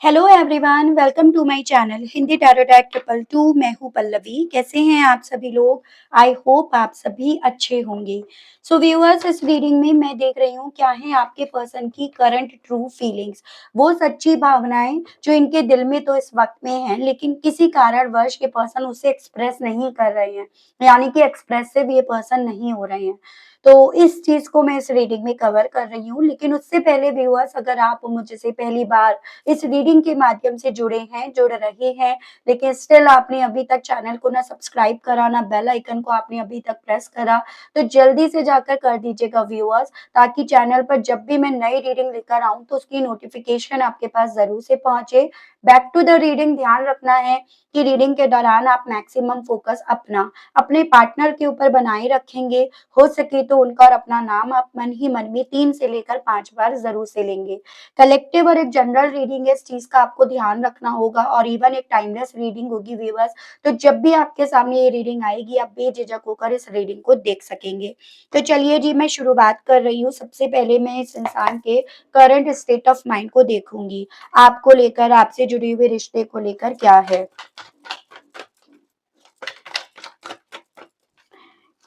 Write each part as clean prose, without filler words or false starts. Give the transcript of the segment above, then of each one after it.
Hello everyone, welcome to my channel Hindi tarot tag 222। मैं हूँ पल्लवी। कैसे हैं आप सभी लोग? आई होप आप सभी अच्छे होंगे। सो व्यूअर्स, इस रीडिंग में मैं देख रही हूँ क्या है आपके पर्सन की करंट ट्रू फीलिंग्स, वो सच्ची भावनाएं जो इनके दिल में तो इस वक्त में हैं, लेकिन किसी कारणवश ये पर्सन उसे एक्सप्रेस नहीं कर रहे हैं, यानी कि एक्सप्रेसिव ये पर्सन नहीं हो रहे हैं। तो इस चीज को मैं इस रीडिंग में कवर कर रही हूँ, लेकिन उससे पहले व्यूअर्स, अगर आप मुझसे पहली बार इस रीडिंग के माध्यम से जुड़ रहे हैं, लेकिन स्टिल आपने अभी तक चैनल को ना सब्सक्राइब करा, ना बेल आइकन को आपने अभी तक प्रेस करा, तो जल्दी से जाकर कर दीजिएगा व्यूअर्स, ताकि चैनल पर जब भी मैं नई रीडिंग लेकर आऊं तो उसकी नोटिफिकेशन आपके पास जरूर से पहुंचे। बैक टू द रीडिंग, ध्यान रखना है कि रीडिंग के दौरान आप मैक्सिमम फोकस अपने पार्टनर के ऊपर बनाए रखेंगे। हो सके तो उनका और अपना नाम आप मन ही मन में 3 से लेकर 5 बार जरूर से लेंगे। कलेक्टिव और एक जनरल रीडिंग है, इस चीज का आपको ध्यान रखना होगा, और इवन एक टाइमलेस रीडिंग होगी व्यूअर्स। तो जब भी आपके सामने ये रीडिंग आएगी, आप बेझिझक होकर इस रीडिंग को देख सकेंगे। तो चलिए जी, मैं शुरुआत कर रही हूँ। सबसे पहले मैं इस इंसान के करंट स्टेट ऑफ माइंड को देखूंगी, आपको लेकर, आपसे जुड़े हुए रिश्ते को लेकर क्या है।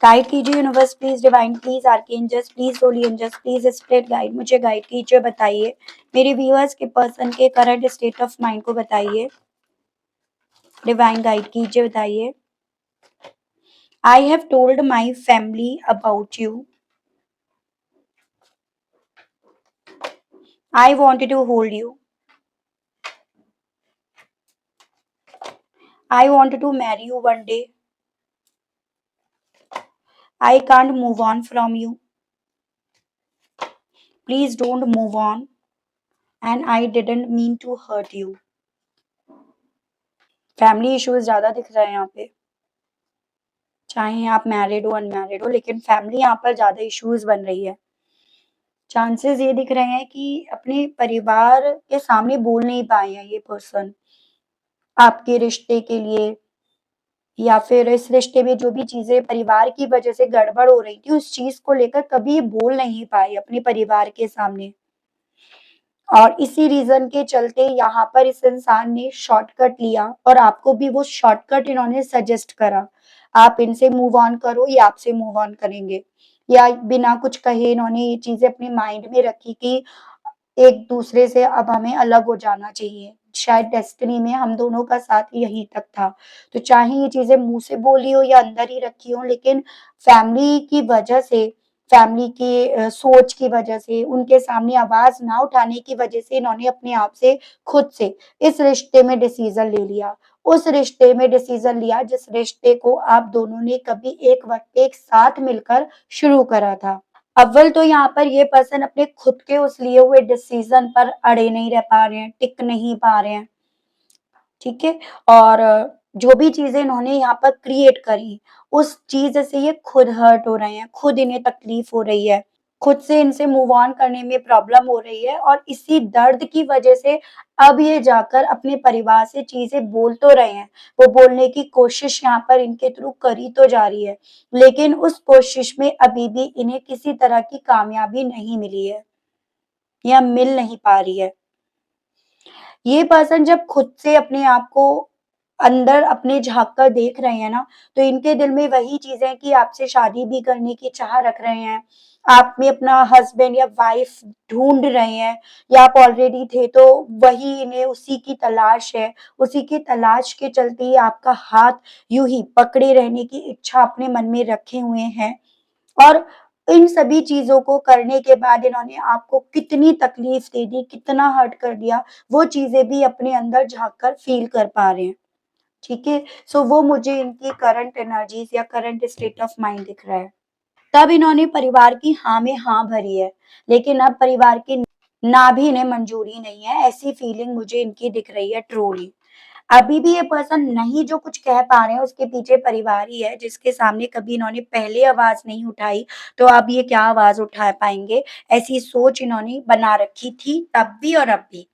गाइड कीजिए universe please, divine please, archangels please, holy angels please, spirit guide, मुझे गाइड कीजिए, बताइए मेरे व्यूअर्स के पर्सन के करंट स्टेट ऑफ माइंड को बताइए। डिवाइन गाइड कीजिए, बताइए। I have told my family about you. I wanted to hold you. I wanted to marry you one day. I can't move on from you. Please don't move on, and I didn't mean to hurt you. Family issues ज्यादा दिख रहे हैं यहाँ पे, चाहे आप married हो unmarried हो, लेकिन फैमिली यहाँ पर ज्यादा इश्यूज बन रही है। चांसेस ये दिख रहे हैं कि अपने परिवार के सामने बोल नहीं पाए हैं ये पर्सन आपके रिश्ते के लिए, या फिर इस रिश्ते में जो भी चीजें परिवार की वजह से गड़बड़ हो रही थी, उस चीज को लेकर कभी बोल नहीं पाए अपने परिवार के सामने। और इसी रीजन के चलते यहाँ पर इस इंसान ने शॉर्टकट लिया, और आपको भी वो शॉर्टकट इन्होंने सजेस्ट करा। आप इनसे मूव ऑन करो, ये आपसे मूव ऑन करेंगे, या बिना कुछ कहे इन्होंने ये चीजें अपने माइंड में रखी कि एक दूसरे से अब हमें अलग हो जाना चाहिए। शायद डेस्टिनी में हम दोनों का साथ यहीं तक था। तो चाहे ये चीजें मुंह से बोली हो या अंदर ही रखी हो, लेकिन फैमिली की वजह से, फैमिली की सोच की वजह से, उनके सामने आवाज ना उठाने की वजह से इन्होंने अपने आप से, खुद से इस रिश्ते में डिसीजन ले लिया। उस रिश्ते में डिसीजन लिया जिस रिश्ते को आप दोनों ने कभी एक वक्त एक साथ मिलकर शुरू करा था। अव्वल तो यहाँ पर ये पर्सन अपने खुद के उस लिए हुए डिसीजन पर अड़े नहीं रह पा रहे हैं, टिक नहीं पा रहे हैं, ठीक है। और जो भी चीजें इन्होंने यहाँ पर क्रिएट करी, उस चीज से ये खुद हर्ट हो रहे हैं, खुद इन्हें तकलीफ हो रही है, खुद से इनसे मूव ऑन करने में प्रॉब्लम हो रही है, और इसी दर्द की वजह से अब ये जाकर अपने परिवार से चीजें बोल तो रहे हैं। वो बोलने की कोशिश यहाँ पर इनके थ्रू करी तो जा रही है, लेकिन उस कोशिश में अभी भी इन्हें किसी तरह की कामयाबी नहीं मिली है, या मिल नहीं पा रही है। ये पर्सन जब खुद से अपने आप को अंदर अपने झाँक कर देख रहे हैं ना, तो इनके दिल में वही चीज़ें कि आपसे शादी भी करने की चाह रख रहे हैं। आप में अपना हस्बैंड या वाइफ ढूँढ रहे हैं, या आप ऑलरेडी थे तो वही इन्हें उसी की तलाश है। उसी की तलाश के चलते ही आपका हाथ यूँ ही पकड़े रहने की इच्छा अपने मन में रखे हुए हैं। और इन सभी चीज़ों को करने के बाद इन्होंने आपको कितनी तकलीफ दे दी, कितना हर्ट कर दिया, वो चीज़ें भी अपने अंदर झाँक कर फ़ील कर पा रहे हैं, ठीक है? सो वो मुझे इनकी करंट एनर्जीज़ या करंट स्टेट ऑफ माइंड दिख रहा है। तब इन्होंने परिवार की हाँ में हाँ भरी है, लेकिन अब परिवार की ना भी इन्हें मंजूरी नहीं है, ऐसी फीलिंग मुझे इनकी दिख रही है ट्रूली। अभी भी ये पर्सन नहीं जो कुछ कह पा रहे हैं, उसके पीछे परिवार ही है, जिसके सामने कभी इन्होंने पहले आवाज नहीं उठाई, तो अब ये क्या आवाज उठा पाएंगे, ऐसी सोच इन्होंने बना रखी थी तब भी और अब भी।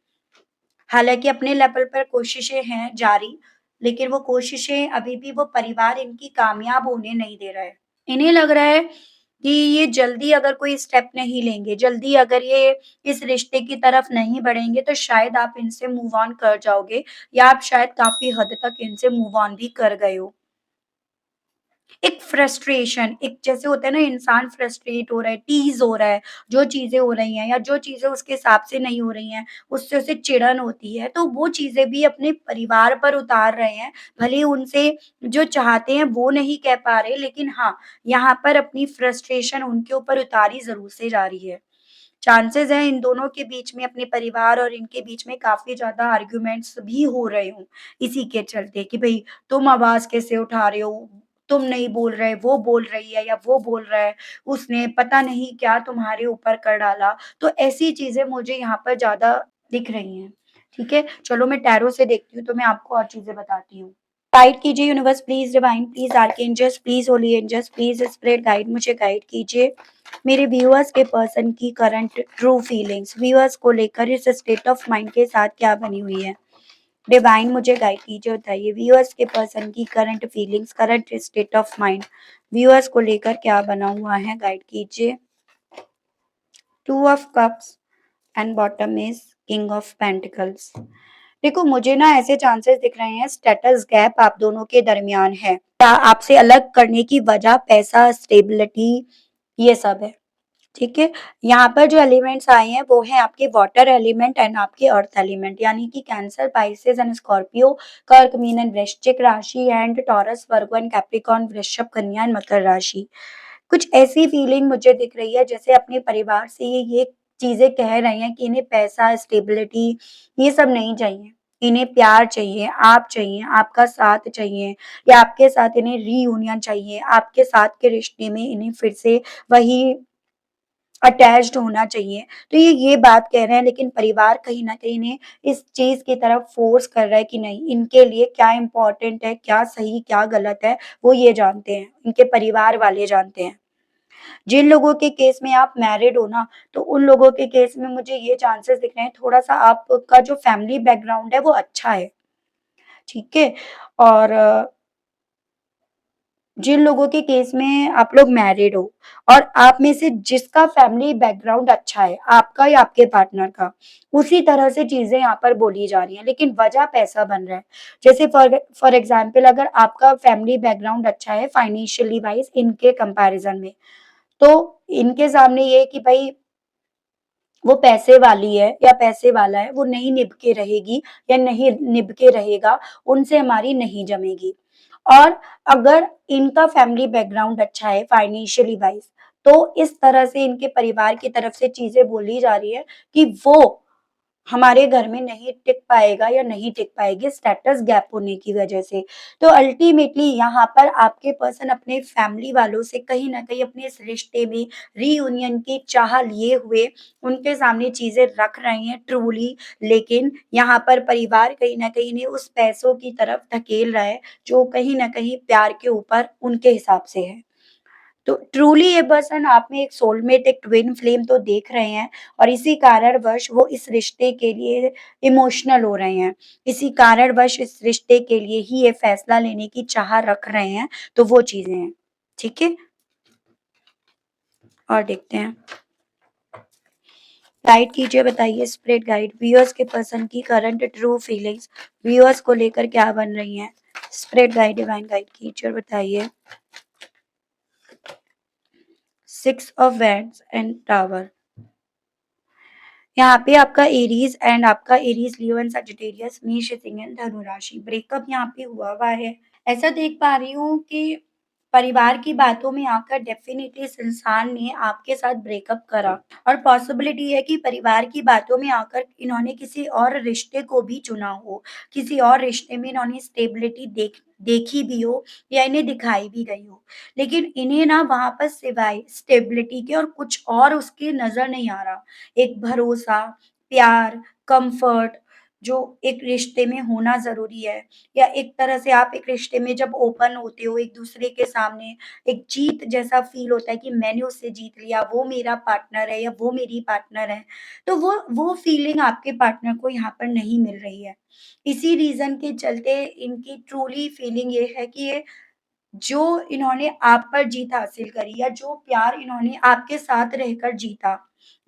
हालांकि अपने लेवल पर कोशिशें हैं जारी, लेकिन वो कोशिशें अभी भी, वो परिवार इनकी कामयाब होने नहीं दे रहा है। इन्हें लग रहा है कि ये जल्दी अगर कोई स्टेप नहीं लेंगे, जल्दी अगर ये इस रिश्ते की तरफ नहीं बढ़ेंगे, तो शायद आप इनसे मूव ऑन कर जाओगे या आप शायद काफ़ी हद तक इनसे मूव ऑन भी कर गए हो। एक फ्रस्ट्रेशन, एक जैसे होता है ना, इंसान फ्रस्ट्रेट हो रहा है, टीज़ हो रहा है, जो चीज़ें हो रही हैं या जो चीज़ें उसके हिसाब से नहीं हो रही हैं, उससे उसे चिढ़न होती है, तो वो चीज़ें भी अपने परिवार पर उतार रहे हैं। भले ही उनसे जो चाहते हैं वो नहीं कह पा रहे, लेकिन हाँ, यहाँ पर अपनी फ्रस्ट्रेशन उनके ऊपर उतारी ज़रूर से जा रही है। चांसेज़ हैं इन दोनों के बीच में, अपने परिवार और इनके बीच में काफ़ी ज़्यादा आर्ग्यूमेंट्स भी हो रहे हों, इसी के चलते कि भई तुम आवाज़ कैसे उठा रहे हो? तुम नहीं बोल रहे, वो बोल रही है या वो बोल रहा है, उसने पता नहीं क्या तुम्हारे ऊपर कर डाला। तो ऐसी चीज़ें मुझे यहाँ पर ज़्यादा दिख रही हैं। ठीक है? चलो मैं टैरो से देखती हूँ, तो मैं आपको और चीज़ें बताती हूँ। गाइड कीजिए universe please, divine please, archangels please, holy angels please, spirit guide, मुझे गाइड कीजिए। मेरे व्यूअर्स के पर्सन की करंट ट्रू फीलिंग्स, व्यूअर्स को लेकर इस स्टेट ऑफ माइंड के साथ क्या बनी हुई है? डिवाइन मुझे गाइड कीजिए, बताइए व्यूअर्स के पर्सन की current feelings, current state of mind, viewers को लेकर क्या बना हुआ है, गाइड कीजिए। Two of cups and bottom is king of pentacles. देखो मुझे ना ऐसे चांसेस दिख रहे हैं, स्टेटस गैप आप दोनों के दरमियान है, या आपसे अलग करने की वजह पैसा, स्टेबिलिटी, ये सब है। ठीक है? यहाँ पर जो एलिमेंट्स आए हैं वो हैं आपके वाटर एलिमेंट एंड आपके अर्थ एलिमेंट, यानी कि कैंसर, पाइसेस एंड स्कॉर्पियो, कर्क, मीन एंड वृश्चिक राशि and taurus, Virgo and Capricorn, वृषभ, कन्या एंड मकर राशि। कुछ ऐसी फीलिंग मुझे दिख रही है जैसे अपने परिवार से ये चीज़ें कह रहे हैं कि इन्हें पैसा, स्टेबिलिटी ये सब नहीं चाहिए। इन्हें प्यार चाहिए, आप चाहिए, आपका साथ चाहिए, या आपके साथ इन्हें रीयूनियन चाहिए, आपके साथ के रिश्ते में इन्हें फिर से वही अटैच्ड होना चाहिए। तो ये बात कह रहे हैं, लेकिन परिवार कहीं न कहीं इन्हें इस चीज़ की तरफ फ़ोर्स कर रहा है कि नहीं, इनके लिए क्या इम्पोर्टेंट है, क्या सही, क्या गलत है, वो ये जानते हैं, इनके परिवार वाले जानते हैं। जिन लोगों के केस में आप मैरिड हो ना, तो उन लोगों के केस में मुझे ये चांसेस दिख रहे हैं, थोड़ा-सा आपका जो फैमिली बैकग्राउंड है वो अच्छा है, ठीक है? और जिन लोगों के केस में आप लोग मैरिड हो और आप में से जिसका फैमिली बैकग्राउंड अच्छा है, आपका या आपके पार्टनर का, उसी तरह से चीज़ें यहाँ पर बोली जा रही हैं, लेकिन वजह पैसा बन रहा है। जैसे फॉर एग्ज़ाम्पल अगर आपका फैमिली बैकग्राउंड अच्छा है फाइनेंशियली वाइज़ इनके कंपैरिज़न में, तो इनके सामने ये है कि भई वो पैसे वाली है या पैसे वाला है, वो नहीं निभ के रहेगी या नहीं निभ के रहेगा, उनसे हमारी नहीं जमेगी। और अगर इनका फैमिली बैकग्राउंड अच्छा है फाइनेंशियली वाइज़, तो इस तरह से इनके परिवार की तरफ से चीज़ें बोली जा रही है कि वो हमारे घर में नहीं टिक पाएगा या नहीं टिक पाएगी स्टेटस गैप होने की वजह से। तो अल्टीमेटली यहाँ पर आपके पर्सन अपने फैमिली वालों से कहीं न कहीं अपने इस रिश्ते में रीयूनियन की चाह लिए हुए उनके सामने चीज़ें रख रहे हैं ट्रूली, लेकिन यहाँ पर परिवार कहीं न कहीं इन्हें उस पैसों की तरफ धकेल रहा है, जो कहीं न कहीं प्यार के ऊपर उनके हिसाब से है। तो ट्रूली ये पर्सन आप में एक सोलमेट, एक ट्विन फ्लेम तो देख रहे हैं, और इसी कारणवश वो इस रिश्ते के लिए इमोशनल हो रहे हैं। इसी कारणवश इस रिश्ते के लिए ही ये फैसला लेने की चाह रख रहे हैं, तो वो चीज़ें हैं। ठीक है? और देखते हैं। गाइड कीजिए, बताइए स्पिरिट गाइड, व्यूअर्स के पर्सन की करंट ट्रू फीलिंग्स, व्यूअर्स को लेकर क्या बन रही हैं? स्पिरिट गाइड, डिवाइन गाइड कीजिए और बताइए। 6 ऑफ वैंड्स एंड टावर। यहाँ पे आपका एरीज़ एंड आपका एरीज़, लियो एंड सजिटेरियस, मेष, सिंह एंड धनु राशि। ब्रेकअप यहाँ पे हुआ है। ऐसा देख पा रही हूँ कि परिवार की बातों में आकर डेफ़िनिटली इस इंसान ने आपके साथ ब्रेकअप करा, और पॉसिबिलिटी है कि परिवार की बातों में आकर इन्होंने किसी और रिश्ते को भी चुना हो। किसी और रिश्ते में इन्होंने स्टेबिलिटी देखी भी हो या इन्हें दिखाई भी गई हो। लेकिन इन्हें ना वहाँ पर सिवाय स्टेबिलिटी के और कुछ और उसके नज़र नहीं आ रहा। एक भरोसा, प्यार, कम्फर्ट जो एक रिश्ते में होना ज़रूरी है, या एक तरह से आप एक रिश्ते में जब ओपन होते हो एक-दूसरे के सामने, एक जीत जैसा फ़ील होता है कि मैंने उससे जीत लिया, वो मेरा पार्टनर है या वो मेरी पार्टनर है। तो वो फ़ीलिंग आपके पार्टनर को यहाँ पर नहीं मिल रही है। इसी रीज़न के चलते इनकी ट्रूली फ़ीलिंग ये है कि ये जो इन्होंने आप पर जीत हासिल करी या जो प्यार इन्होंने आपके साथ रहकर जीता,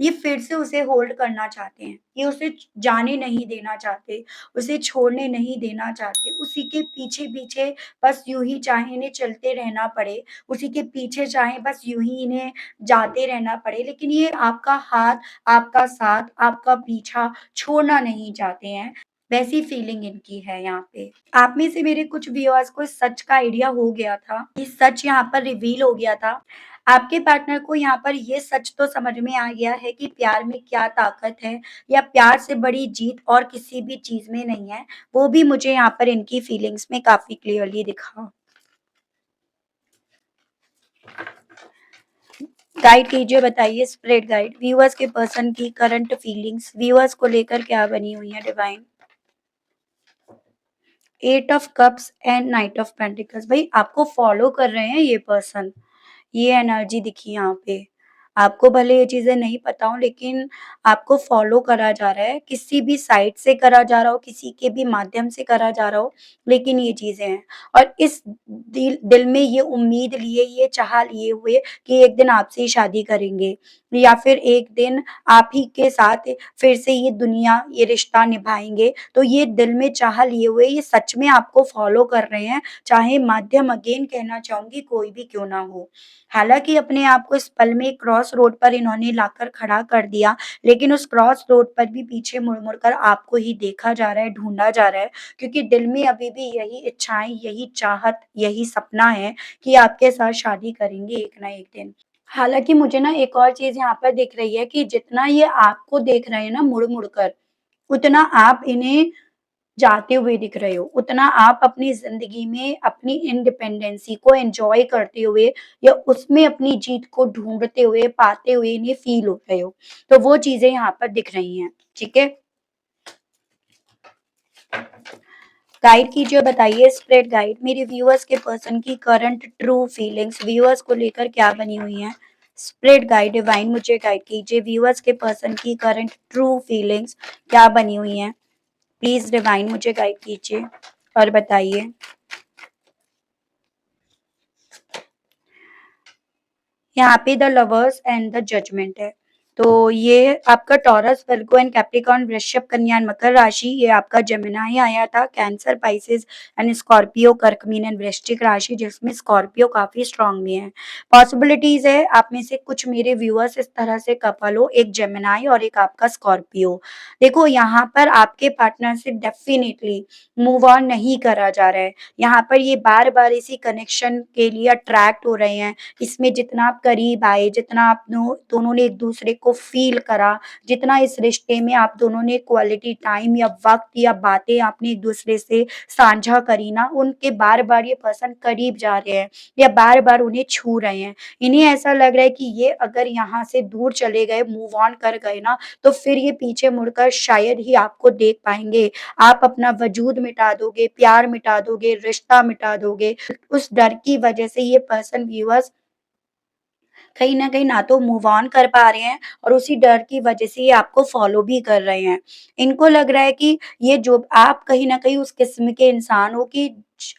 ये फिर से उसे होल्ड करना चाहते हैं। ये उसे जाने नहीं देना चाहते, उसे छोड़ने नहीं देना चाहते। उसी के पीछे-पीछे बस यूँ ही चाहे इन्हें चलते रहना पड़े, उसी के पीछे चाहे बस यूँ ही इन्हें जाते रहना पड़े, लेकिन ये आपका हाथ, आपका साथ, आपका पीछा छोड़ना नहीं चाहते हैं। वैसी फीलिंग इनकी है यहाँ पे। आप में से मेरे कुछ व्यूअर्स को इस सच का आइडिया हो गया था, ये सच यहाँ पर रिवील हो गया था। आपके पार्टनर को यहाँ पर ये सच तो समझ में आ गया है कि प्यार में क्या ताकत है या प्यार से बड़ी जीत और किसी भी चीज़ में नहीं है। वो भी मुझे यहाँ पर इनकी फीलिंग्स में काफ़ी क्लियरली दिखा। गाइड कीजिए, बताइए स्प्रेड गाइड व्यूअर्स के पर्सन की करंट फीलिंग्स व्यूअर्स को लेकर क्या बनी हुई है divine. 8 of cups and night of pentacles. भाई आपको फॉलो कर रहे हैं ये पर्सन, ये एनर्जी दिखी यहाँ पे। आपको भले ये चीज़ें नहीं पता हो लेकिन आपको फ़ॉलो करा जा रहा है, किसी भी साइड से करा जा रहा हो, किसी के भी माध्यम से करा जा रहा हो, लेकिन ये चीज़ें हैं। और इस दिल दिल में ये उम्मीद लिए, ये चाह लिए हुए कि एक दिन आपसे ही शादी करेंगे या फिर एक दिन आप ही के साथ फिर से ये दुनिया, ये रिश्ता निभाएँगे। तो ये दिल में चाह लिए हुए ये सच में आपको फ़ॉलो कर रहे हैं, चाहे माध्यम अगेन कहना चाहूँगी कोई भी क्यों ना हो। हालाँकि अपने आप को इस पल में क्रॉस रोड पर इन्होंने लाकर खड़ा कर दिया, लेकिन उस क्रॉस रोड पर भी पीछे मुड़-मुड़ कर आपको ही देखा जा रहा है, ढूँढा जा रहा है, क्योंकि दिल में अभी भी यही इच्छाएँ, यही चाहत, यही सपना है कि आपके साथ शादी करेंगे एक ना एक दिन। हालाँकि मुझे ना एक और चीज़ यहाँ पर दिख रही है कि जितना ये आपको देख रहे हैं ना मुड़-मुड़ कर, उतना आप इन्हें जाते हुए दिख रहे हो, उतना आप अपनी ज़िंदगी में अपनी इंडिपेंडेंसी को एन्जॉय करते हुए या उसमें अपनी जीत को ढूँढते हुए, पाते हुए इन्हें फ़ील हो रहे हो। तो वो चीज़ें यहाँ पर दिख रही हैं, ठीक है? गाइड कीजिए, बताइए स्प्रेड गाइड मेरे व्यूअर्स के पर्सन की करंट ट्रू फीलिंग्स व्यूअर्स को लेकर क्या बनी हुई हैं? स्प्रेड गाइड डिवाइन मुझे गाइड कीजिए, व्यूअर्स के पर्सन की करंट ट्रू फीलिंग्स क्या बनी हुई हैं? प्लीज़ डिवाइन मुझे गाइड कीजिए और बताइए। यहाँ पे the lovers and the judgment है। तो ये आपका टॉरस, वर्गो एंड कैप्रिकॉर्न, वृषभ, कन्या एंड मकर राशि, ये आपका जेमिनी आया था, कैंसर, पाइसेस एंड स्कॉर्पियो, कर्क, मीन एंड वृश्चिक राशि जिसमें स्कॉर्पियो काफ़ी स्ट्रॉन्ग भी है। पॉसिबिलिटीज़ है आप में से कुछ मेरे व्यूअर्स इस तरह से कपल हो, एक जेमिनी और एक आपका स्कॉर्पियो। देखो यहाँ पर आपके पार्टनर से डेफ़िनिटली मूव ऑन नहीं करा जा रहा है। यहाँ पर ये बार-बार इसी कनेक्शन के लिए अट्रैक्ट हो रहे हैं। इसमें जितना आप करीब आए, जितना आप दोनों ने एक-दूसरे को फ़ील करा, जितना इस रिश्ते में आप दोनों ने क्वालिटी टाइम या वक़्त या बातें आपने एक-दूसरे से साझा करी ना, उनके बार-बार ये पर्सन करीब जा रहे हैं या बार-बार उन्हें छू रहे हैं। इन्हें ऐसा लग रहा है कि ये अगर यहाँ से दूर चले गए, मूव ऑन कर गए ना, तो फिर ये पीछे मुड़कर शायद ही आपको देख पाएँगे। आप अपना वजूद मिटा दोगे, प्यार मिटा दोगे, रिश्ता मिटा दोगे। उस डर की वजह से ये पर्सन व्यूअर्स कहीं न कहीं ना तो मूव ऑन कर पा रहे हैं और उसी डर की वजह से ये आपको फ़ॉलो भी कर रहे हैं। इनको लग रहा है कि ये जो आप कहीं न कहीं उस किस्म के इंसान हो कि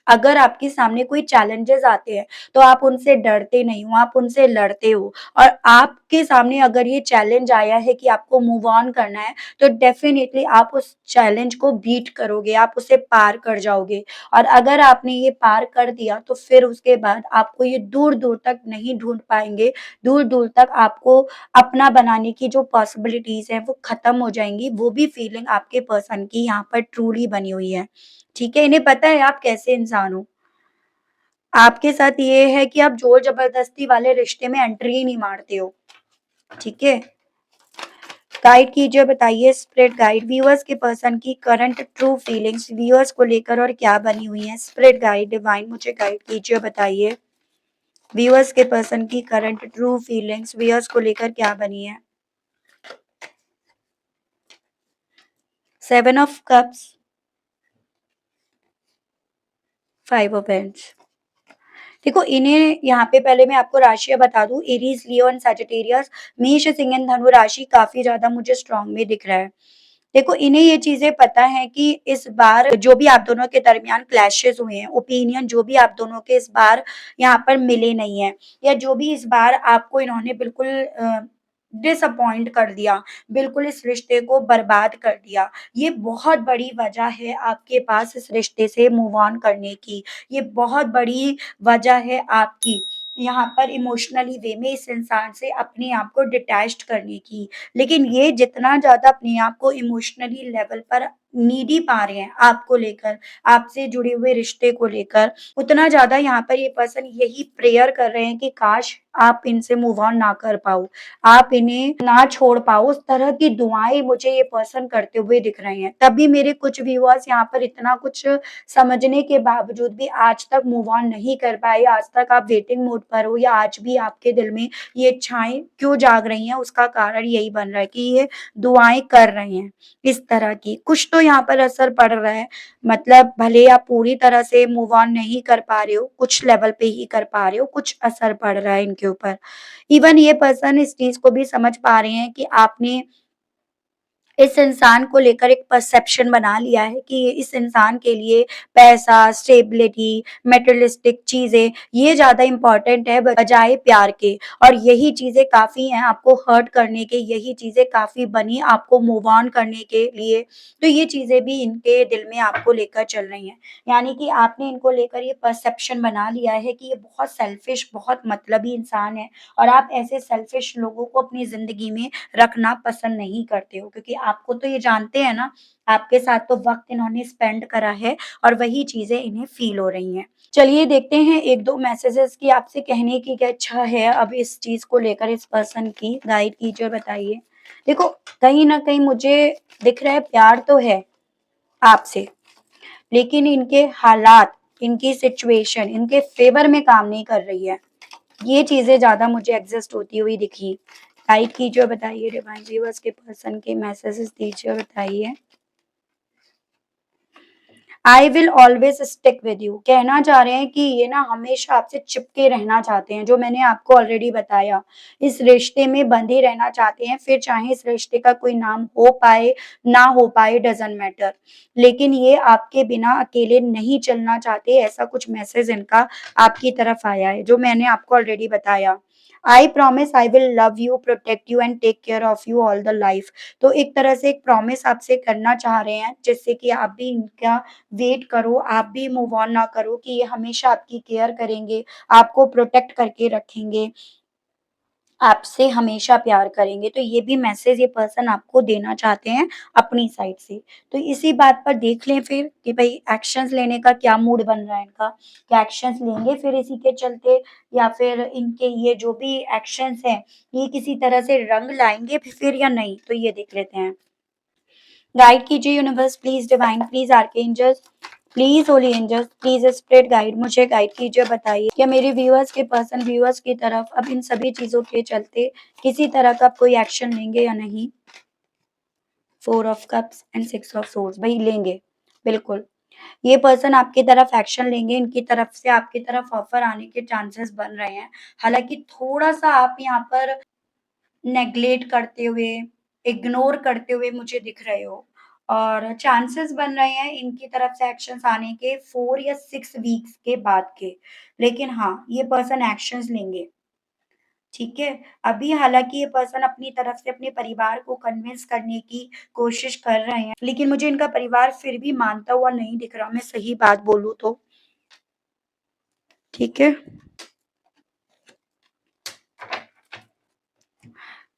अगर आपके सामने कोई चैलेंजेज़ आते हैं, तो आप उनसे डरते नहीं हो, आप उनसे लड़ते हो और आपके सामने अगर ये चैलेंज आया है कि आपको मूव ऑन करना है, तो डेफ़िनिटली आप उस चैलेंज को बीट करोगे, आप उसे पार कर जाओगे और अगर आपने ये पार कर दिया, तो फिर उसके बाद आपको ये दूर-दूर तक नहीं ढूँढ पाएँगे, दूर-दूर तक आपको अपना बनाने की जो पॉसिबिलिटीज़ हैं, वो ख़त्म हो जाएँगी। वो भी फीलिंग आपके पर्सन की यहाँ पर ट्रूली बनी हुई है। ठीक है? इन्हें पता है आप कैसे इंसान हो। आपके साथ ये है कि आप ज़ोर-ज़बरदस्ती वाले रिश्ते में एंट्री ही नहीं मारते हो। ठीक है? गाइड कीजिए, बताइए स्प्रिट गाइड व्यूअर्स के पर्सन की करंट ट्रू फीलिंग्स व्यूअर्स को लेकर और क्या बनी हुई हैं? स्प्रिट गाइड डिवाइन मुझे गाइड कीजिए, बताइए। व्यूअर्स के पर्सन की करंट ट्रू फीलिंग्स व्यूअर्स को लेकर क्या बनी है? 7 ऑफ कप्स, 5 ऑफ हैंड्स। देखो इन्हें यहाँ पे पहले मैं आपको राशियाँ बता दूँ, एरीज़, लियो एंड सजिटेरियस, मेष, सिंह एंड धनु राशि काफ़ी ज़्यादा मुझे स्ट्रॉन्ग में दिख रहा है। देखो इन्हें ये चीज़ें पता है कि इस बार जो भी आप दोनों के दरमियान क्लैशेज़ हुए हैं, ओपिनियन जो भी आप दोनों के इस बार यहाँ पर मिले नहीं हैं, या जो भी इस बार आपको इन्होंने बिल्कुल डिसअपॉइंट कर दिया, बिल्कुल इस रिश्ते को बर्बाद कर दिया। ये बहुत बड़ी वजह है आपके पास इस रिश्ते से मूव ऑन करने की। ये बहुत बड़ी वजह है आपकी यहाँ पर इमोशनली वे में इस इंसान से अपने आप को डिटैच्ड करने की। लेकिन ये जितना ज़्यादा अपने आप को इमोशनली लेवल पर नीडी पा रहे हैं आपको लेकर, आपसे जुड़े हुए रिश्ते को लेकर, उतना ज़्यादा यहाँ पर ये पर्सन यही प्रेयर कर रहे हैं कि काश आप इनसे मूव ऑन ना कर पाओ, आप इन्हें ना छोड़ पाओ। उस तरह की दुआएँ मुझे ये पर्सन करते हुए दिख रहे हैं। तभी मेरे कुछ व्यूअर्स यहाँ पर इतना कुछ समझने के बावजूद भी आज तक मूव ऑन नहीं कर पाए, आज तक आप वेटिंग मोड पर हो, या आज भी आपके दिल में ये इच्छाएँ क्यों जाग रही हैं, उसका कारण यही बन रहा है कि ये दुआएँ कर रहे हैं इस तरह की। कुछ तो यहाँ पर असर पड़ रहा है, मतलब भले आप पूरी तरह से मूव ऑन नहीं कर पा रहे हो, कुछ लेवल पे ही कर पा रहे हो, कुछ असर पड़ रहा है इनके ऊपर। इवन ये पर्सन इस चीज़ को भी समझ पा रहे हैं कि आपने इस इंसान को लेकर एक परसेप्शन बना लिया है कि इस इंसान के लिए पैसा, स्टेबिलिटी, मटेरियलिस्टिक चीज़ें ये ज़्यादा इम्पोर्टेंट है बजाए प्यार के, और यही चीज़ें काफ़ी हैं आपको हर्ट करने के, यही चीज़ें काफ़ी बनी आपको मूव ऑन करने के लिए। तो ये चीज़ें भी इनके दिल में आपको लेकर चल रही हैं। यानी कि आपने इनको लेकर ये परसेप्शन बना लिया है कि ये बहुत सेल्फिश, बहुत मतलबी इंसान है, और आप ऐसे सेल्फिश लोगों को अपनी ज़िंदगी में रखना पसंद नहीं करते हो, क्योंकि आपको तो ये जानते हैं ना, आपके साथ तो वक़्त इन्होंने स्पेंड करा है और वही चीज़ें इन्हें फ़ील हो रही हैं। चलिए देखते हैं 1-2 मैसेजेज़ की आपसे कहने की क्या इच्छा है अब इस चीज़ को लेकर इस पर्सन की, गाइड कीजिए और बताइए। देखो, कहीं न कहीं मुझे दिख रहा है प्यार तो है आपसे, लेकिन इनके हालात, इनकी सिचुएशन इनके फ़ेवर में काम नहीं कर रही है। ये चीज़ें ज़्यादा मुझे एग्ज़िस्ट होती हुई दिखी। गाइड कीजिए और बताइए, डिवाइन व्यूअर्स के पर्सन के मैसेजेस दीजिए और बताइए। I will always stick with you, कहना चाह रहे हैं कि ये ना हमेशा आपसे चिपके रहना चाहते हैं, जो मैंने आपको ऑलरेडी बताया। इस रिश्ते में बंधे रहना चाहते हैं, फिर चाहे इस रिश्ते का कोई नाम हो पाए, ना हो पाए, डज़न्ट मैटर। लेकिन ये आपके बिना अकेले नहीं चलना चाहते, ऐसा कुछ मैसेज इनका आपकी तरफ आया है, जो मैंने आपको ऑलरेडी बताया। I promise I will love you, protect you and take care of you all the life. तो एक तरह से एक प्रॉमिस आपसे करना चाह रहे हैं, जिससे कि आप भी इनका वेट करो, आप भी मूव ऑन ना करो, कि ये हमेशा आपकी केयर करेंगे, आपको प्रोटेक्ट करके रखेंगे, आपसे हमेशा प्यार करेंगे। तो ये भी मैसेज ये पर्सन आपको देना चाहते हैं अपनी साइड से। तो इसी बात पर देख लें फिर कि भई एक्शंस लेने का क्या मूड बन रहा है इनका? क्या एक्शंस लेंगे फिर इसी के चलते, या फिर इनके ये जो भी एक्शंस हैं, ये किसी तरह से रंग लाएँगे फिर या नहीं? तो ये देख लेते हैं। गाइड कीजिए universe please, divine please, archangels please, holy angels please, spirit guide, मुझे गाइड कीजिए, बताइए क्या मेरे व्यूअर्स के पर्सन व्यूअर्स की तरफ अब इन सभी चीज़ों के चलते किसी तरह का कोई एक्शन लेंगे या नहीं? 4 of cups and 6 of swords, भई लेंगे, बिल्कुल। ये पर्सन आपकी तरफ एक्शन लेंगे, इनकी तरफ से आपकी तरफ ऑफ़र आने के चांसेस बन रहे हैं। हालाँकि थोड़ा-सा आप यहाँ पर नेगलेक्ट करते हुए, इग्नोर करते हुए मुझे दिख रहे हो, और चांसेस बन रहे हैं इनकी तरफ से एक्शंस आने के 4 या 6 वीक्स के बाद के। लेकिन हाँ, ये पर्सन एक्शंस लेंगे, ठीक है? अभी हालाँकि ये पर्सन अपनी तरफ से अपने परिवार को कन्विंस करने की कोशिश कर रहे हैं, लेकिन मुझे इनका परिवार फिर भी मानता हुआ नहीं दिख रहा, मैं सही बात बोलूँ तो, ठीक है?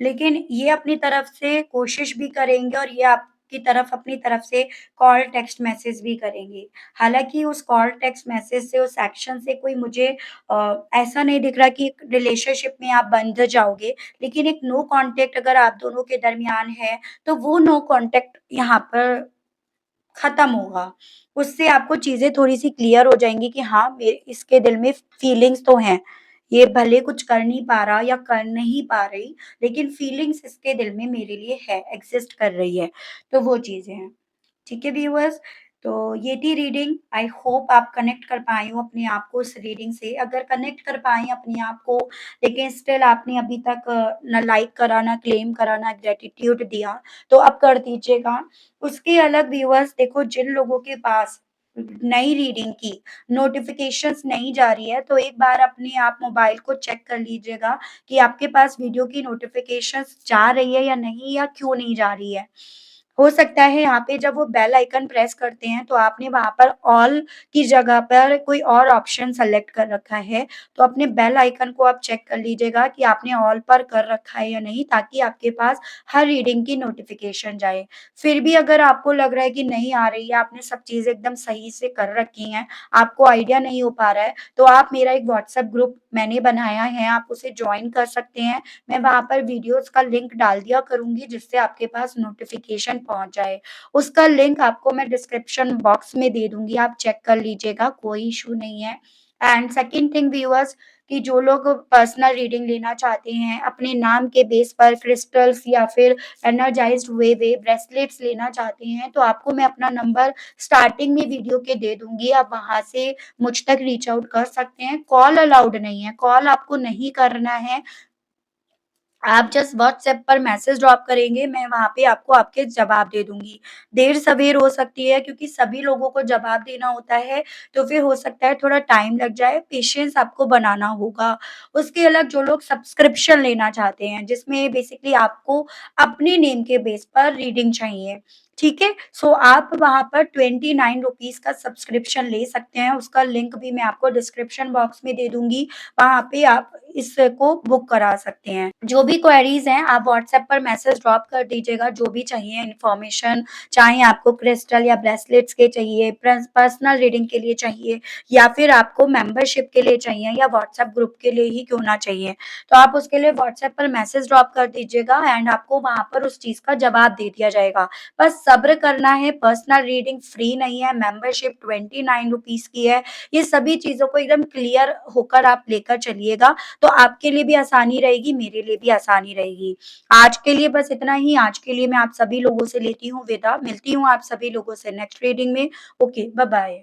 लेकिन ये अपनी तरफ से कोशिश भी करेंगे, और ये आपकी तरफ अपनी तरफ से कॉल, टेक्स्ट मैसेज भी करेंगे। हालाँकि उस कॉल, टेक्स्ट मैसेज से, उस एक्शन से कोई मुझे ऐसा नहीं दिख रहा कि एक रिलेशनशिप में आप बंध जाओगे, लेकिन एक नो कॉन्टैक्ट अगर आप दोनों के दरमियान है, तो वो नो कॉन्टैक्ट यहाँ पर खत्म होगा। उससे आपको चीज़ें थोड़ी-सी क्लियर हो जाएँगी कि हाँ, मे इसके दिल में फीलिंग्स तो हैं। ये भले कुछ कर नहीं पा रहा या कर नहीं पा रही, लेकिन फीलिंग्स इसके दिल में मेरे लिए है, एग्ज़िस्ट कर रही है। तो वो चीज़ें हैं। ठीक है व्यूअर्स? तो ये थी रीडिंग। आई होप आप कनेक्ट कर पाए हो अपने आप को उस रीडिंग से। अगर कनेक्ट कर पाए अपने आप को, लेकिन स्टिल आपने अभी तक ना लाइक करा, ना क्लेम करा, ना ग्रैटिट्यूड दिया, तो अब कर दीजिएगा। उसके अलग व्यूअर्स देखो, जिन लोगों के पास नई रीडिंग की नोटिफ़िकेशंस नहीं जा रही है, तो एक बार अपने आप मोबाइल को चेक कर लीजिएगा कि आपके पास वीडियो की नोटिफ़िकेशंस जा रही है या नहीं, या क्यों नहीं जा रही है। हो सकता है यहाँ पे जब वो बेल आइकन प्रेस करते हैं, तो आपने वहाँ पर ऑल की जगह पर कोई और ऑप्शन सेलेक्ट कर रखा है, तो अपने बेल आइकन को आप चेक कर लीजिएगा कि आपने ऑल पर कर रखा है या नहीं, ताकि आपके पास हर रीडिंग की नोटिफ़िकेशन जाए। फिर भी अगर आपको लग रहा है कि नहीं आ रही है, आपने सब चीज़ें एकदम सही से कर रखी हैं, आपको आइडिया नहीं हो पा रहा है, तो आप मेरा एक व्हाट्सएप ग्रुप मैंने बनाया है, आप उसे जॉइन कर सकते हैं। मैं वहाँ पर वीडियोज़ का लिंक डाल दिया करूँगी, जिससे आपके पास नोटिफ़िकेशन पहुँच जाए। उसका लिंक आपको मैं डिस्क्रिप्शन बॉक्स में दे दूँगी, आप चेक कर लीजिएगा, कोई इश्यू नहीं है। एंड सेकंड थिंग व्यूअर्स, कि जो लोग पर्सनल रीडिंग लेना चाहते हैं, अपने नाम के बेस पर क्रिस्टल्स या फिर एनर्जाइज़्ड हुए हुए ब्रेसलेट्स लेना चाहते हैं, तो आपको मैं अपना नंबर स्टार्टिंग में वीडियो के दे दूँगी। आप वहाँ से मुझ तक रीच आउट कर सकते हैं। कॉल अलाउड नहीं है, कॉल आपको नहीं करना है। आप जस्ट व्हाट्सएप पर मैसेज ड्रॉप करेंगे, मैं वहाँ पे आपको आपके जवाब दे दूँगी। देर-सवेर हो सकती है, क्योंकि सभी लोगों को जवाब देना होता है, तो फिर हो सकता है थोड़ा टाइम लग जाए, पेशेंस आपको बनाना होगा। उसके अलग जो लोग सब्सक्रिप्शन लेना चाहते हैं, जिसमें बेसिकली आपको अपने नेम के बेस पर रीडिंग चाहिए, ठीक है? सो आप वहाँ पर ₹29 का सब्सक्रिप्शन ले सकते हैं, उसका लिंक भी मैं आपको डिस्क्रिप्शन बॉक्स में दे दूँगी। वहाँ पे आप इसको बुक करा सकते हैं। जो भी क्वेरीज़ हैं, आप व्हाट्सएप पर मैसेज ड्रॉप कर दीजिएगा, जो भी चाहिए इन्फॉर्मेशन, चाहे आपको क्रिस्टल या ब्रेसलेट्स के चाहिए, पर्सनल रीडिंग के लिए चाहिए, या फिर आपको मेंबरशिप के लिए चाहिए, या व्हाट्सएप ग्रुप के लिए ही क्यों ना चाहिए। तो आप उसके लिए व्हाट्सएप पर मैसेज ड्रॉप कर दीजिएगा, एंड आपको वहाँ पर उस चीज़ का जवाब दे दिया जाएगा। बस सब्र करना है, पर्सनल रीडिंग फ्री नहीं है, मेंबरशिप ₹29 की है। ये सभी चीज़ों को एकदम क्लियर होकर आप लेकर चलिएगा, तो आपके लिए भी आसानी रहेगी, मेरे लिए भी आसानी रहेगी। आज के लिए बस इतना ही। आज के लिए मैं आप सभी लोगों से लेती हूँ विदा। मिलती हूँ आप सभी लोगों से नेक्स्ट रीडिंग में। Okay, bye bye.